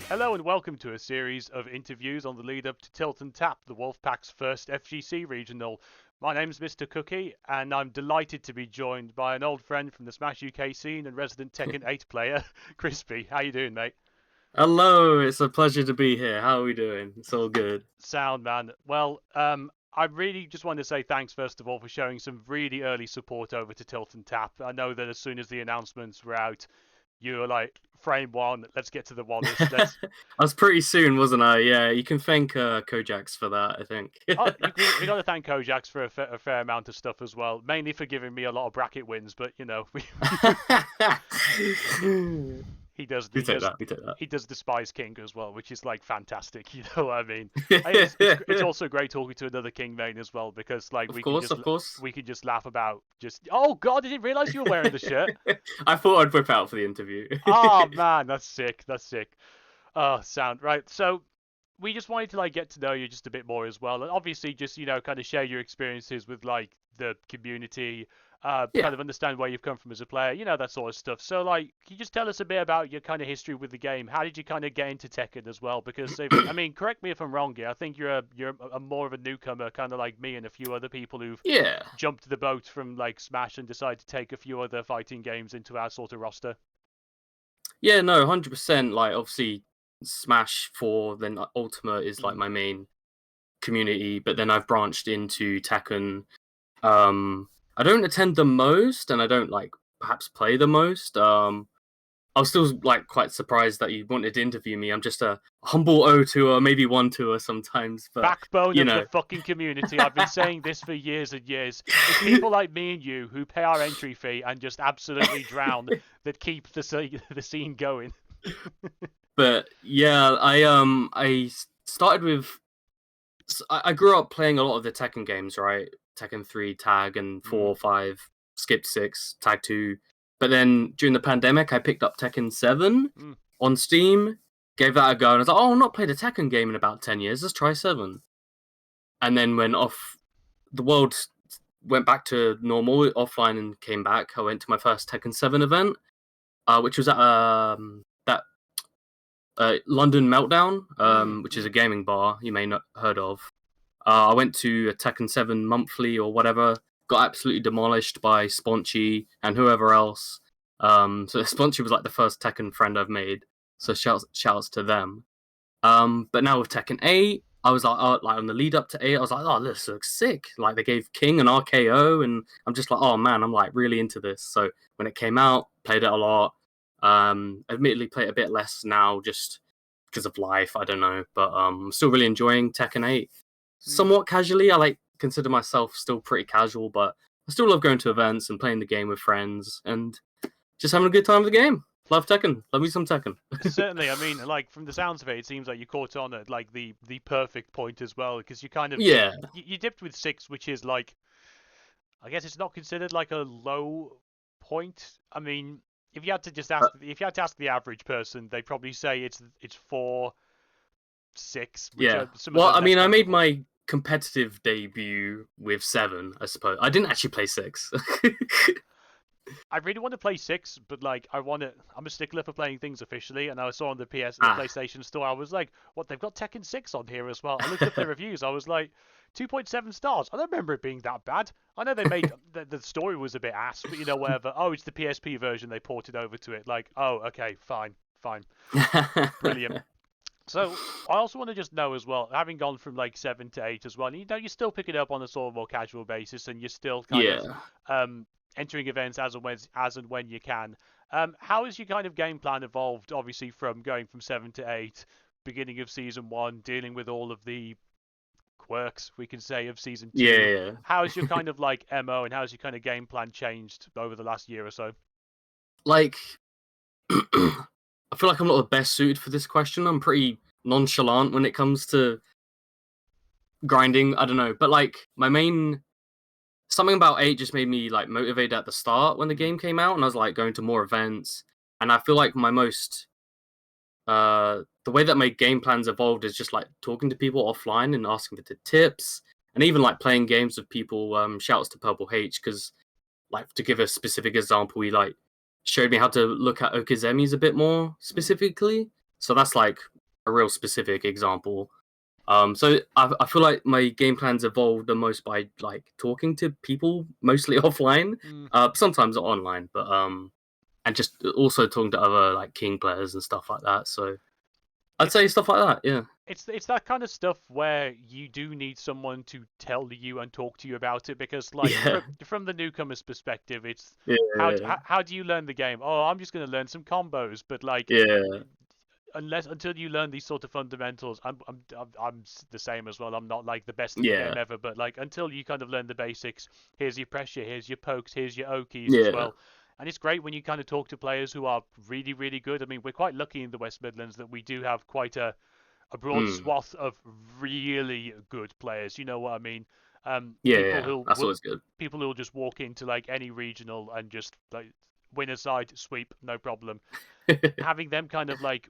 Hello and welcome to a series of interviews on the lead up to Tilt and Tap, the Wolfpack's first FGC regional. My name's Mr. Cookie, and I'm delighted to be joined by an old friend from the Smash UK scene and resident Tekken 8 player, Crispy. How you doing, mate? Hello, it's a pleasure to be here. How are we doing? It's all good. Sound, man. Well, I really just want to say thanks first of all for showing some really early support over to Tilt and Tap. I know that as soon as the announcements were out, you were like, frame one, let's get to the Wallace, I let's. was pretty soon, wasn't I? Yeah, you can thank Kojax for that, I think. Oh, we got to thank Kojaks for a fair amount of stuff as well, mainly for giving me a lot of bracket wins. But you know, he does We he take does that. We take that. he does the Spice King as well, which is like fantastic. You know what I mean? It's also great talking to another King main as well because like Of course, of course. we can just laugh about just oh god, I didn't realize you were wearing the shirt. I thought I'd whip out for the interview. Oh man, that's sick. That's sick. Oh, sound right. So we just wanted to like get to know you just a bit more as well, and obviously just kind of share your experiences with like the community, Yeah, kind of understand where you've come from as a player, that sort of stuff. So like, can you just tell us a bit about your kind of history with the game? How did you kind of get into Tekken as well? Because I mean, correct me if I'm wrong here. I think you're a more of a newcomer, kind of like me and a few other people who've yeah, jumped the boat from like Smash and decided to take a few other fighting games into our sort of roster. yeah. No, 100%. Like, obviously, Smash 4, then Ultimate is like Mm. my main community, but then I've branched into Tekken. Um, I don't attend the most, and I don't like perhaps play the most. I was still like quite surprised that you wanted to interview me. I'm just a humble O tour, maybe one tour sometimes, but Backbone you of the know. fucking community. I've been saying this for years and years. It's people like me and you who pay our entry fee and just absolutely drown that keep the scene going. But yeah, I started with I grew up playing a lot of the Tekken games, right? Tekken 3, Tag, and Mm, 4, 5, Skip 6, Tag 2. But then during the pandemic, I picked up Tekken 7 mm. on Steam, gave that a go, and I was like, oh, I've not played a Tekken game in about 10 years. Let's try 7. And then when the world went back to normal offline and came back, I went to my first Tekken 7 event, which was at that London Meltdown, Mm, which is a mm. gaming bar you may not heard of. I went to a Tekken 7 monthly or whatever, got absolutely demolished by Sponchy and whoever else. So Sponchy was like the first Tekken friend I've made. So shouts to them. But now with Tekken 8, I was like, oh, like on the lead up to 8, I was like, oh, this looks sick. Like they gave King an RKO, and I'm just like, oh man, I'm like really into this. So when it came out, played it a lot. Admittedly, play it a bit less now, just because of life. I don't know, but I'm still really enjoying Tekken 8. Mm. Somewhat casually, I like consider myself still pretty casual, but I still love going to events and playing the game with friends and just having a good time with the game. Love Tekken. Love me some Tekken. Certainly, I mean, like from the sounds of it, it seems like you caught on at like the perfect point as well, because you kind of Yeah, you dipped with 6, which is like I guess it's not considered like a low point. I mean, uh, if you had to ask the average person, they'd probably say it's 4, 6, which yeah. are some of Well, the I less mean, I made comfortable. my competitive debut with 7, I suppose. I didn't actually play 6. I really want to play 6, but like I'm a stickler for playing things officially, and I saw on the Ah. PlayStation Store, I was like, what, they've got Tekken 6 on here as well. I looked up the reviews, I was like, 2.7 stars. I don't remember it being that bad. I know they made the story was a bit ass, but whatever. Oh, it's the PSP version they ported over to it. Like, oh, okay, fine, fine, brilliant. So I also want to just know as well, having gone from like 7 to 8 as well, you still pick it up on a sort of more casual basis, and you're still kind of Yeah. entering events as and when you can. How has your kind of game plan evolved? Obviously, from going from 7 to 8, beginning of season 1, dealing with all of the quirks we can say of season 2. Yeah. How has your kind of like MO and how has your kind of game plan changed over the last year or so? Like, I feel like I'm not the best suited for this question. I'm pretty nonchalant when it comes to grinding. I don't know, but like my main something about 8 just made me like motivated at the start when the Mm, game came out, and I was like going to more events. And I feel like my most the way that my game plans evolved is just like talking to people offline and asking for the tips, and even like playing games with people. Shouts to Purple H because like to give a specific example, he like showed me how to look at Okazemis a bit more mm, specifically. So that's like a real specific example. So I feel like my game plans evolve the most by like talking to people, mostly offline, Mm. sometimes online, but and just also talking to other like King players and stuff like that. So I'd It's say stuff like that. Yeah. it's that kind of stuff where you do need someone to tell you and talk to you about it, because like Yeah. from the newcomer's perspective, it's Yeah. how do you learn the game? Oh, I'm just going to learn some combos, but like Yeah. until you learn these sort of fundamentals, I'm the same as well. I'm not like the best at the game Yeah. ever, but like until you kind of learn the basics, here's your pressure, here's your pokes, here's your O keys as Yeah. well. And it's great when you kind of talk to players who are really, really good. I mean, we're quite lucky in the West Midlands that we do have quite a broad Mm. swath of really good players. You know what I mean? Yeah. People Yeah. who That's will always good. people who'll just walk into like any regional and just like win a side sweep, no problem. Having them kind of like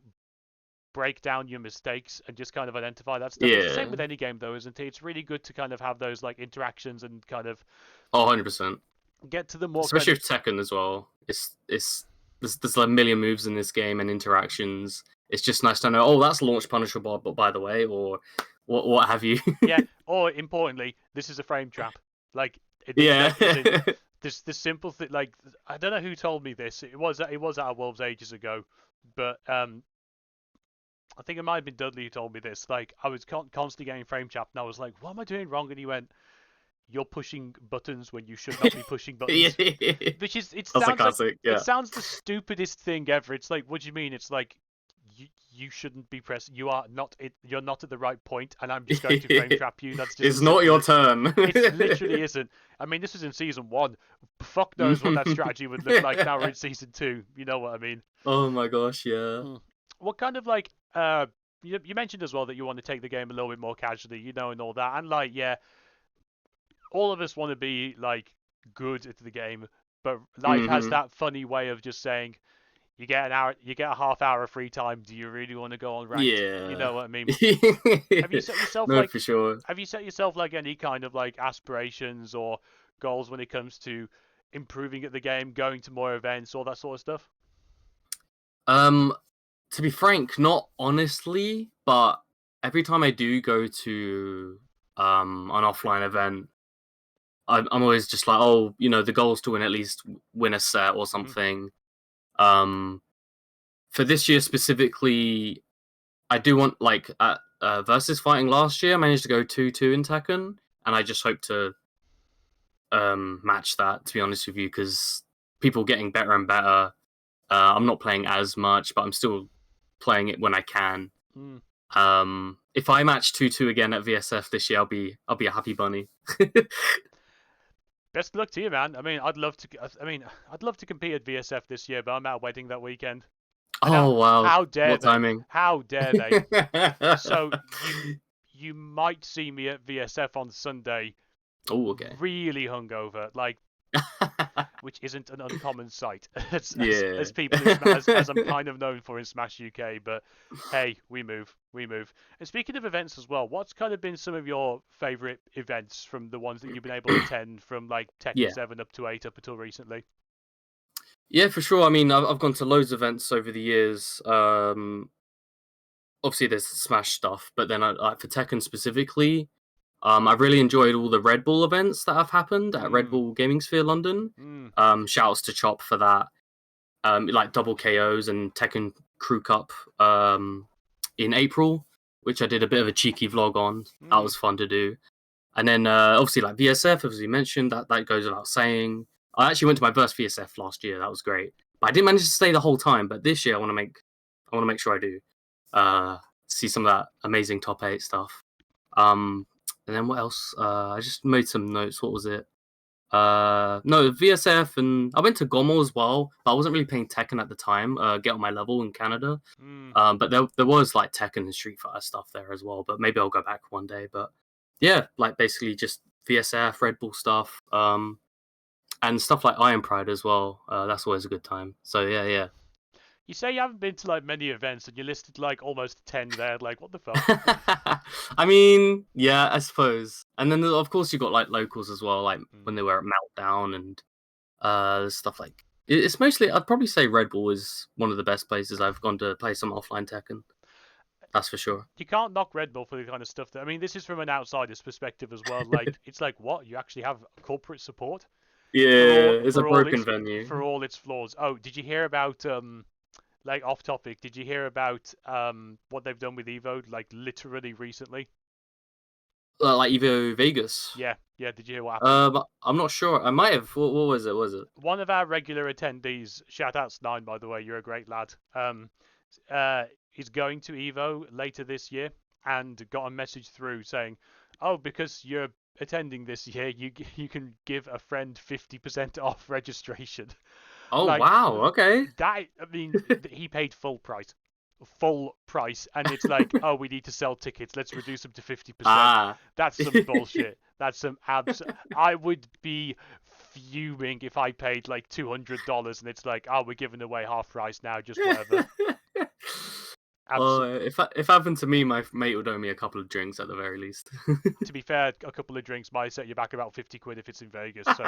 break down your mistakes and just kind of identify that stuff. It's the same Yeah. with any game though, isn't it? It's really good to kind of have those like interactions and kind of Oh, 100%. get to the more kind Especially of with Tekken as well. It's there's like a million moves in this game and interactions. It's just nice to know. Oh, that's launch punishable, but by the way, or what have you? yeah. Or importantly, this is a frame trap. Like this Yeah. like is in this simple thing. Like I don't know who told me this. It was at Wolves ages ago, but I think it might have been Dudley who told me this. Like I was constantly getting frame trap, and I was like, "What am I doing wrong?" And he went, "You're pushing buttons when you should not be pushing Yeah. buttons." Which is That's a classic. it Yeah. sounds the stupidest thing ever. It's like, what do you mean? It's like you shouldn't be pressing. You're not at the right point, and I'm just going to frame trap you. That's just It's as not simple your as it. turn. It literally isn't. I mean, this was in season 1. Fuck knows what that strategy would look like now we're in season 2. You know what I mean? Oh my gosh, yeah. Mm. What kind of like you mentioned as well that you want to take the game a little bit more casually, you know, and all that, and like yeah, all of us want to be like good at the game, but life has Hmm. that funny way of just saying you get an hour, you get a half hour of free time. Do you really want to go on ranked? You Yeah. know what I mean? Have you set yourself No, like for sure. have you set yourself like any kind of like aspirations or goals when it comes to improving at the game, going to more events, all that sort of stuff? Um, to be frank, not honestly, but every time I do go to an offline event, I'm always just like, oh, the goal is to win at least win a set or Hmm. something. Um, for this year specifically, I do want like versus fighting last year. I managed to go 2-2 in Tekken, and I just hope to match that. To be honest with you, because people getting better and better. I'm not playing as much, but I'm still playing it when I can. Mm. If I match 2-2 again at VSF this year, I'll be a happy bunny. Best of luck to you, man. I mean, I'd love to. I mean, I'd love to compete at VSF this year, but I'm at a wedding that weekend. And Oh wow, how dare what they? timing? How dare they? So you might see me at VSF on Sunday, Oh, okay. really hungover, like which isn't an uncommon sight as Yeah. people in as I'm kind of known for in Smash UK. But hey, we move. And speaking of events as well, what's kind of been some of your favourite events from the ones that you've been able to attend from like Tekken Yeah. 7 up to 8 up until recently? Yeah, for sure. I mean, I've gone to loads of events over the years. Obviously, there's Smash stuff, but then for Tekken specifically, I've really enjoyed all the Red Bull events that have happened at Red Mm, Bull Gaming Sphere London. mm, Shouts to Chop for that. Like double KOs and Tekken Crew Cup in April, which I did a bit of a cheeky vlog on. That mm. was fun to do. And then obviously like VSF, as we mentioned, that goes without saying. I actually went to my first VSF last year. That was great, but I didn't manage to stay the whole time. But this year, I want to make sure I do. See some of that amazing top 8 stuff. And then what else? I just made some notes. What was it? No, VSF, and I went to Gomo as well, but I wasn't really playing Tekken at the time. Get on my level in Canada. Mm. But there was like Tekken and Street Fighter stuff there as well. But maybe I'll go back one day. But yeah, like basically just VSF, Red Bull stuff, and stuff like Iron Pride as well. That's always a good time. So yeah, You say you haven't been to like many events, and you listed like almost 10 there. Like, what the fuck? yeah. I mean, yeah, I suppose. And then of course you got like locals as well, like when Mm. they were at Meltdown and stuff like. It's mostly. I'd probably say Red Bull is one of the best places I've gone to play some offline Tekken. That's for sure. You can't knock Red Bull for the kind of stuff that. I mean, this is from an outsider's perspective as well. Like, it's like, what? You actually have corporate support Yeah, it's a for all broken its venue. flaws. Oh, did you hear about like off topic? Did you hear about what they've done with Evo? Like literally recently? Like Evo Vegas. Yeah, yeah. Did you hear what happened? I'm not sure. I might have. What was it? Was it? One of our regular attendees, shout outs Nine, by the way, you're a great lad. Is going to Evo later this year and got a message through saying, "Oh, because you're attending this year, you can give a friend 50% off registration." Oh Like wow. Okay. that. I mean, he paid full price, and it's like, oh, we need to sell tickets. Let's reduce them to 50%. Ah. That's some bullshit. That's some I would be fuming if I paid like $200 and it's like, oh, we're giving away half price now, just whatever. Oh, Absolutely. if it happened to me, my mate would owe me a couple of drinks at the very least. To be fair, a couple of drinks might set you back about 50 quid if it's in Vegas, so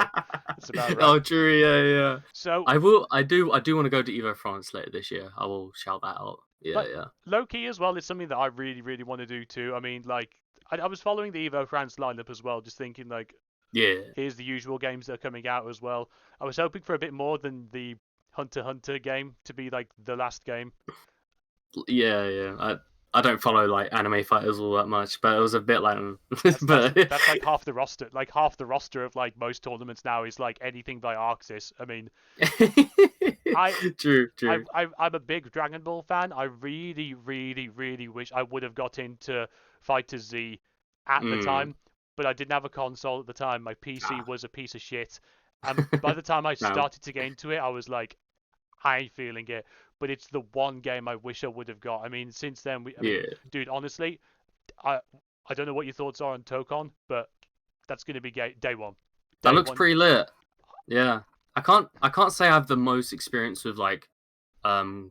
it's about right. Oh, true. Yeah, yeah. So, I will. I do want to go to Evo France later this year. I will shout that out. Yeah, but yeah, low key as well is something that I really, really want to do too. I mean, like, I was following the Evo France lineup as well, just thinking like, yeah, here's the usual games that are coming out as well. I was hoping for a bit more than the Hunter x Hunter game to be like the last game. yeah, yeah. I don't follow like anime fighters all that much, but it was a bit like, That's that's but that's like half the roster. Like half the roster of like most tournaments now is like anything by Arxis. I mean, I true, true. I'm a big Dragon Ball fan. I really, really, really wish I would have got into Fighter Z at the Mm. time, but I didn't have a console at the time. My PC Ah. was a piece of shit, and by the time I No. started to get into it, I was like, I ain't feeling it. But it's the one game I wish I would have got. I mean, since then, I mean, Yeah, dude, honestly, I I don't know what your thoughts are on Tokon, but that's going to be day one. that Day looks one. pretty lit. Yeah, I can't say I have the most experience with like the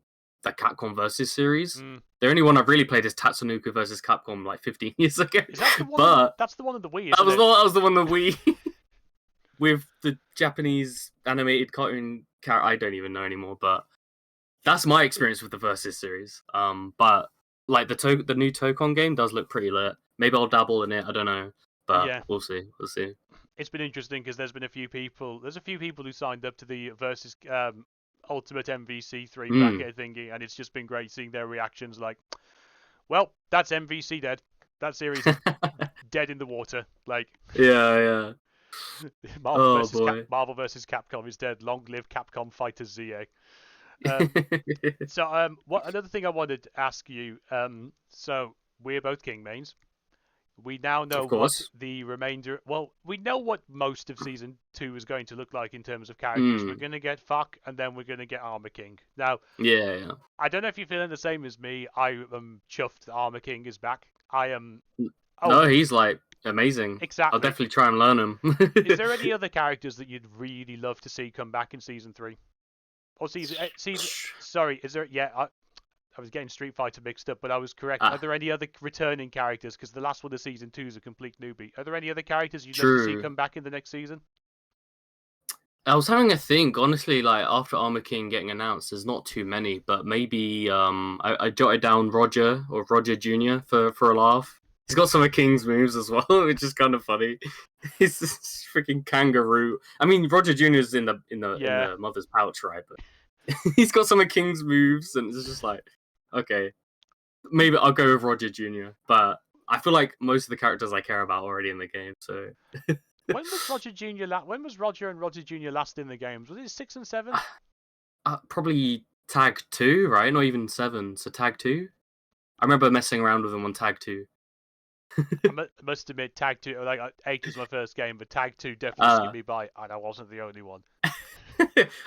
Capcom versus series. Mm. The only one I've really played is Tatsunoko versus Capcom like 15 years ago. Is that the one? But That's the one of the Wii, that isn't was it? the one that we with the Japanese animated cartoon character. I don't even know anymore, but that's my experience with the versus series. But like the new Tokon game does look pretty lit. Maybe I'll dabble in it. I don't know, but Yeah, we'll see. We'll see. it's been interesting because there's been a few people. There's a few people who signed up to the versus Ultimate MVC3 Mm, bracket thingy, and it's just been great seeing their reactions. Like, well, that's MVC dead. That series is dead in the water. Like, yeah, yeah. Oh boy. Marvel versus Capcom is dead. Long live Capcom Fighters ZA. Um, what another thing I wanted to ask you. So we're both King mains. We now know Of what course. the remainder. Well, we know what most of season 2 is going to look like in terms of characters. We're Mm, going to get Fuck, and then we're going to get Armor King. Now, yeah, yeah. I don't know if you're feeling the same as me. I am chuffed that Armor King is back. I am. Oh, No, he's like amazing. I'll exactly. definitely try and learn him. Is there any other characters that you'd really love to see come back in season 3 or season? Sorry, is there? Yeah, I was getting Street Fighter mixed up, but I was correct. Are Ah, there any other returning characters? Because the last one of season 2 is a complete newbie. Are there any other characters you'd love to see true. come back in the next season? I was having a think, honestly, like after Armor King getting announced, there's not too many, but maybe I jotted down Roger or Roger Jr. for a laugh. He's got some of King's moves as well, which is kind of funny. He's this freaking kangaroo. I mean, Roger Jr. is in Yeah, the mother's pouch, right? But he's got some of King's moves, and it's just like, okay, maybe I'll go with Roger Jr. But I feel like most of the characters I care about are already in the game, so when was Roger Jr. When was Roger and Roger Jr. last in the games? Was it 6 and 7? probably tag 2, right? Not even 7. So tag 2. I remember messing around with them on tag 2. Must admit, Tag 2, like 8 was my first game, but Tag 2 definitely skipped Uh, me by, and I wasn't the only one.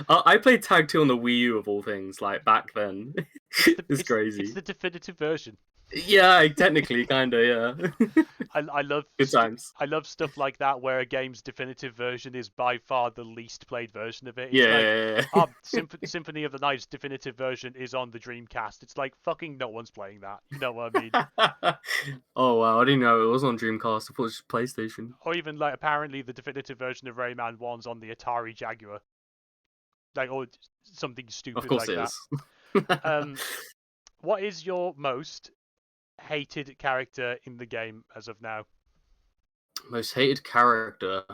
I played tag 2 on the Wii U of all things, like back then. It's It's crazy. the definitive version. Yeah, technically, kinda, yeah. I love Good times. I love stuff like that where a game's definitive version is by far the least played version of it. It's like, Yeah. oh, Symphony of the Night's definitive version is on the Dreamcast. It's like fucking no one's playing that. You know what I mean? Oh wow, I didn't know it was on Dreamcast. I thought it was just PlayStation. Or even like apparently the definitive version of Rayman 1's on the Atari Jaguar. Like or something Of stupid course like it that. is. Um, what is your most hated character in the game as of now? Most hated character.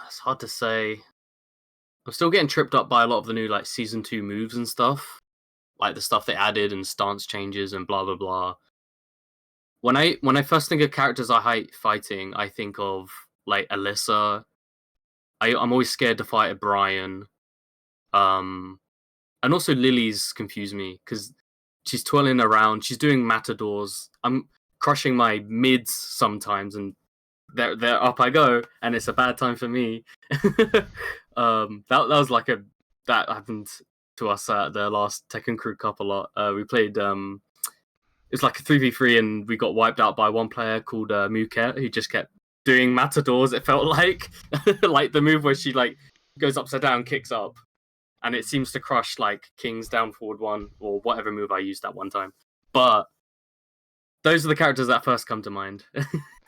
It's hard to say. I'm still getting tripped up by a lot of the new like season 2 moves and stuff, like the stuff they added and stance changes and blah blah blah. When I first think of characters I hate fighting, I think of like Alyssa. I'm always scared to fight a Brian. Um, and also Lily's confuse me because she's twirling around, she's doing matadors. I'm crushing my mids sometimes, and there up I go, and it's a bad time for me. That was like that happened to us at the last Tekken Crew Cup a lot. We played it's like a 3v3, and we got wiped out by one player called Muket, who just kept doing matadors. It felt like like the move where she like goes upside down, kicks up, and it seems to crush like King's down forward one or whatever move I used that one time. But those are the characters that first come to mind.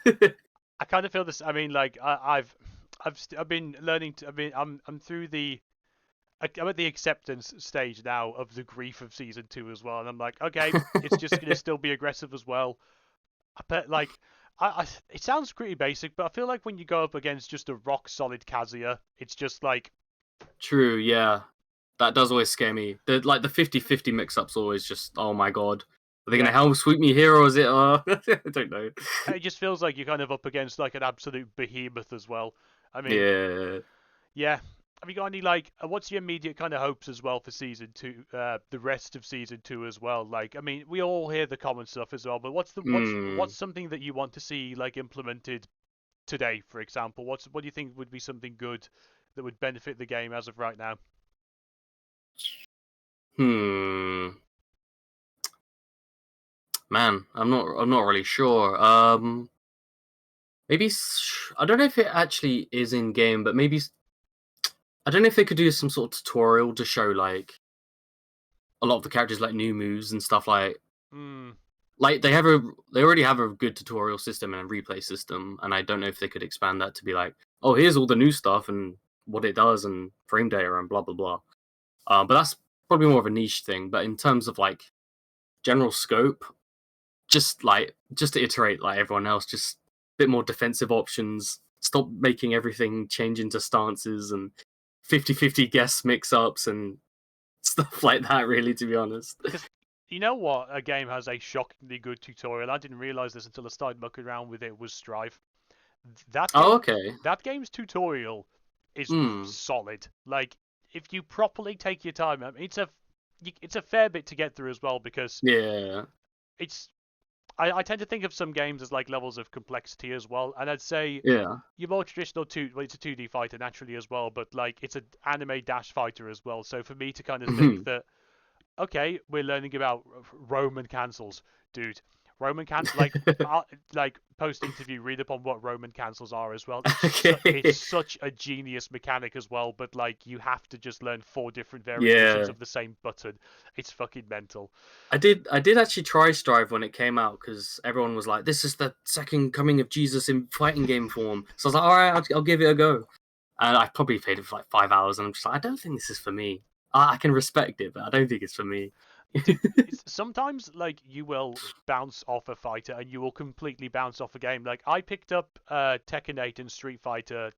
I kind of feel this. I mean, like I've been learning to. I mean, I'm through the. I'm at the acceptance stage now of the grief of season 2 as well, and I'm like, okay, it's just gonna still be aggressive as well. I bet, like, it sounds pretty basic, but I feel like when you go up against just a rock solid Kazuya, it's just like, True, yeah. That does always scare me. The 50-50 mix-ups always just, oh my god. Are they yeah, gonna help sweep me here, or is it I don't know. it just feels like you're kind of up against like an absolute behemoth as well. I mean, Yeah. yeah. Have you got any like? What's your immediate kind of hopes as well for season 2? The rest of season 2 as well. Like, I mean, we all hear the common stuff as well, but what's Hmm. something that you want to see like implemented today, for example? What do you think would be something good that would benefit the game as of right now? Hmm. Man, I'm not really sure. Maybe I don't know if it actually is in game, but maybe I don't know if they could do some sort of tutorial to show like a lot of the characters like new moves and stuff Hmm. like they already have a good tutorial system and a replay system, and I don't know if they could expand that to be like, oh, here's all the new stuff and what it does and frame data and blah blah blah. But that's probably more of a niche thing. But in terms of like general scope, just to iterate like everyone else, just a bit more defensive options. Stop making everything change into stances and 50-50 guess mix-ups and stuff like that, really, to be honest. Because you know what, a game has a shockingly good tutorial. I didn't realize this until I started mucking around with it. Was Strive. That Oh, game, okay. that game's tutorial is Hmm. solid. Like, if you properly take your time, I mean, it's a fair bit to get through as well because Yeah. it's. I tend to think of some games as like levels of complexity as well, and I'd say Yeah. your more traditional well, it's a 2D fighter naturally as well, but like it's an anime dash fighter as well. So for me to kind of think that okay, we're learning about Roman cancels, dude. Roman like post interview, read up on what Roman cancels are as well. It's Okay. such a genius mechanic as well, but like you have to just learn 4 different variations Yeah. of the same button. It's fucking mental. I did actually try Strive when it came out because everyone was like, "This is the second coming of Jesus in fighting game form." So I was like, "All right, I'll give it a go." And I probably played it for like 5 hours, and I'm just like, "I don't think this is for me." I can respect it, but I don't think it's for me. Dude, it's sometimes like you will bounce off a fighter and you will completely bounce off a game. Like I picked up Tekken 8 and Street Fighter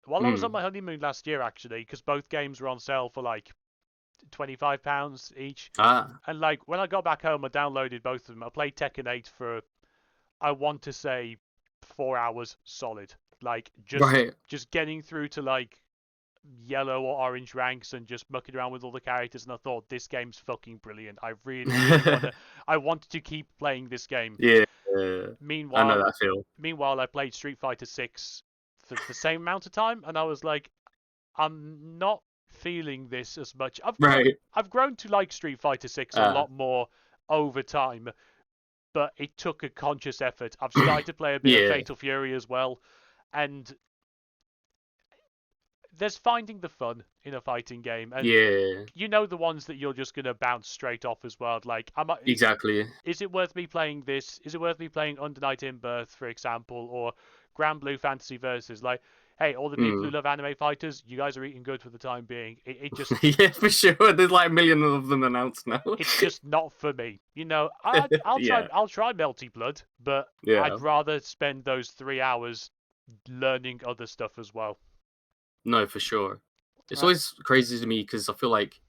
while I was on Hmm. my honeymoon last year actually, because both games were on sale for like £25 each. Ah. And like when I got back home, I downloaded both of them. I played Tekken 8 for I want to say 4 hours solid. Like Right. just getting through to like yellow or orange ranks and just mucking around with all the characters. And I thought this game's fucking brilliant. I really really I wanted to keep playing this game. Yeah. I know Meanwhile, that feel. I played Street Fighter 6 for the same amount of time, and I was like, I'm not feeling this as much. Right. I've grown to like Street Fighter 6 a Uh. lot more over time, but it took a conscious effort. I've started to play a bit of Yeah. Fatal Fury as well, and there's finding the fun in a fighting game, and Yeah. you know the ones that you're just gonna bounce straight off as well. Like, Exactly. is it worth me playing this? Is it worth me playing Under Night in Birth, for example, or Grand Blue Fantasy Versus? Like, Hey, all the people who Mm. love anime fighters, you guys are eating good for the time being. It just Yeah, for sure. There's like a million of them announced now. it's just not for me. Yeah, I'll try Melty Blood, but yeah. I'd rather spend those 3 hours learning other stuff as well. No, for sure. It's Right. always crazy to me because I feel like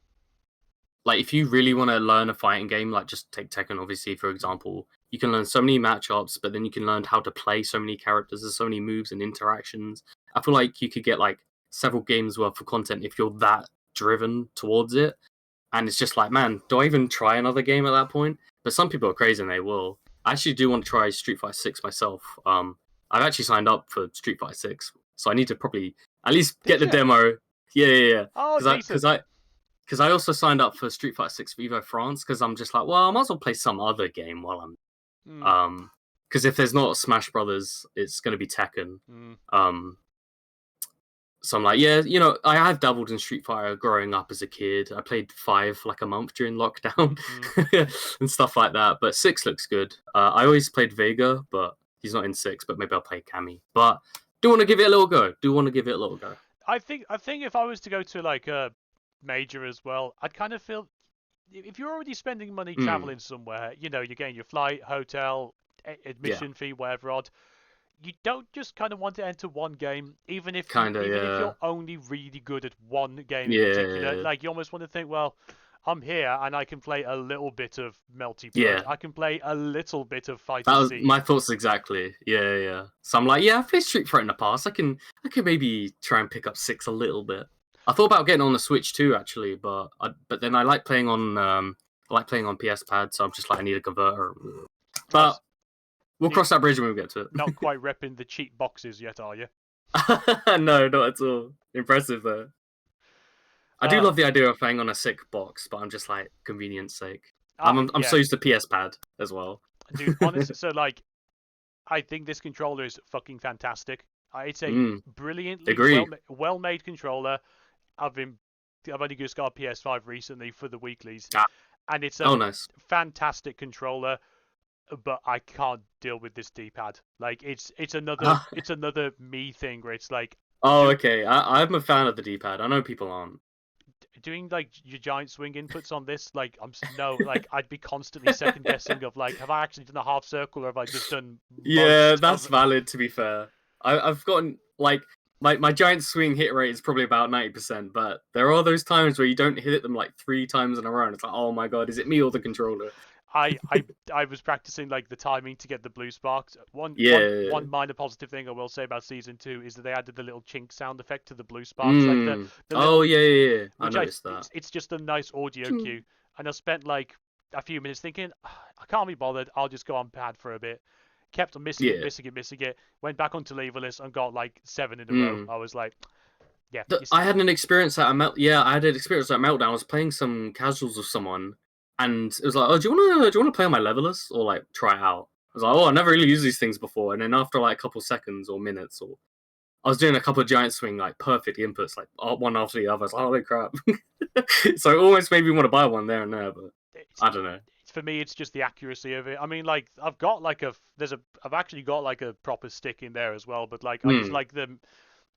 if you really want to learn a fighting game, like just take Tekken, obviously, for example, you can learn so many matchups, but then you can learn how to play so many characters. There's so many moves and interactions. I feel like you could get like several games worth of content if you're that driven towards it. And it's just like, man, do I even try another game at that point? But some people are crazy and they will. I actually do want to try Street Fighter Six myself. I've actually signed up for Street Fighter Six, so I need to probably at least get Did the you? demo. Yeah, yeah, yeah. Oh, Because I, because decent. I, because I also signed up for Street Fighter Six Vivo France because I'm just like, well, I might as well play some other game while I'm Hmm. because if there's not Smash Brothers, it's going to be Tekken. Hmm. Um, so I'm like, yeah, I have dabbled in Street Fighter growing up as a kid. I played 5 for like a month during lockdown Hmm. and stuff like that. But 6 looks good. I always played Vega, but he's not in 6. But maybe I'll play Cammy. But do want to give it a little go. Do want to give it a little go. I think if I was to go to like a major as well, I'd kind of feel if you're already spending money Mm, traveling somewhere, you're getting your flight, hotel, yeah, admission fee, whatever odd. You don't just kind of want to enter one game, kind of. even if Yeah, you're only really good at one game in particular. yeah, Like you almost want to think, well, I'm here and I can play a little bit of Melty Blood. yeah. I can play a little bit of That Fighter was Z. my thoughts exactly. Yeah, yeah, yeah. So I'm like, yeah, I've played Street Fighter in the past. I can maybe try and pick up 6 a little bit. I thought about getting on the Switch too, actually, but then I like playing on PS Pad, so I'm just like I need a converter. I But was we'll cross that bridge when we get to not quite repping the cheap boxes yet, are you? it. No, not at all. Impressive though. I do Uh, love the idea of playing on a sick box, but I'm just like convenience sake. I'm yeah, so used to PS Pad as well. dude. Honestly, so like, I think this controller is fucking fantastic. It's a Mm, brilliantly agree. well made controller. I've been I've only just got a PS5 recently for the weeklies, Ah, and it's a oh, nice. fantastic controller. But I can't deal with this D-pad. Like it's another me thing where it's like Oh, do okay. I'm a fan of the D-pad. I know people aren't. doing like your giant swing inputs on this. Like no, like I'd be constantly second guessing of like have I actually done a half circle or have I just done Yeah, most that's of. valid. To be fair, I've gotten like my giant swing hit rate is probably about 90%, but there are those times where you don't hit them like 3 times in a row, and it's like, oh my god, is it me or the controller? I I I was practicing like the timing to get the blue sparks. One one Yeah. one minor positive thing I will say about season 2 is that they added the little chink sound effect to the blue sparks, like the Mm. the Oh little yeah, yeah, yeah. I which noticed that. it's just a nice audio Ching. cue. And I spent like a few minutes thinking, I can't be bothered. I'll just go on pad for a bit. Kept on missing it, Yeah. missing it, missing it. Went back onto leaverless and got like 7 in a row. Mm. I was like, yeah, I had an experience at a melt. Yeah, I had an experience at meltdown. I was playing some casuals with someone, and it was like, "Oh, do you wanna play on my levelers or like try it out?" I was like, "Oh, I never really used these things before." And then after like a couple seconds or minutes, or I was doing a couple of giant swing like perfect inputs, like one after the other. I was like, "Holy crap!" So it almost made me want to buy one there and there, but it's, I don't know. for me, it's just the accuracy of it. I mean, like I've actually got like a proper stick in there as well. But like I just Hmm. like the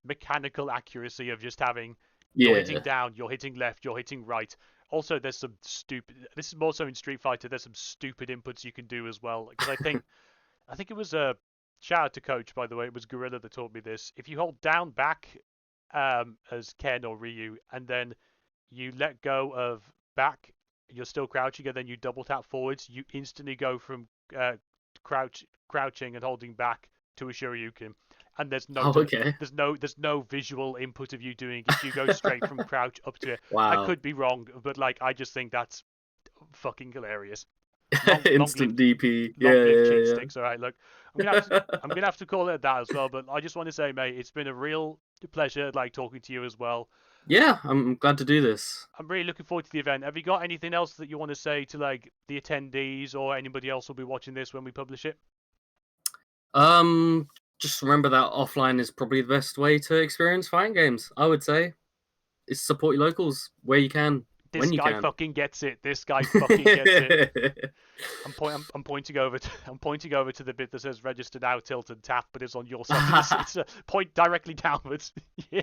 mechanical accuracy of just having you're hitting Yeah. down, you're hitting left, you're hitting right. Also, there's some stupid. This is more so in Street Fighter. There's some stupid inputs you can do as well. Because I think it was a shout out to Coach, by the way. It was Gorilla that taught me this. If you hold down back as Ken or Ryu, and then you let go of back, you're still crouching, and then you double tap forwards, you instantly go from crouching and holding back to a Shoryuken, and Oh, okay. there's no visual input of you doing it. You go straight from crouch up to it. I Wow. could be wrong, but like I just think that's fucking hilarious. Long long Instant live DP. Yeah, long live cheat yeah, sticks. All right, look, I'm yeah. gonna have to call it that as well. But I just want to say, mate, it's been a real pleasure like talking to you as well. Yeah, I'm glad to do this. I'm really looking forward to the event. Have you got anything else that you want to say to like the attendees or anybody else who'll be watching this when we publish it? Um, just remember that offline is probably the best way to experience fighting games. I would say is support your locals where you can. This when you guy can. fucking gets it. This guy fucking gets it. I'm pointing over to the bit that says register now, tilt and tap, but it's on your side. It's a point directly downwards. Yeah.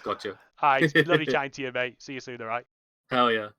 Gotcha. Alright, it's been lovely chatting to you, mate. See you soon, alright? Hell yeah.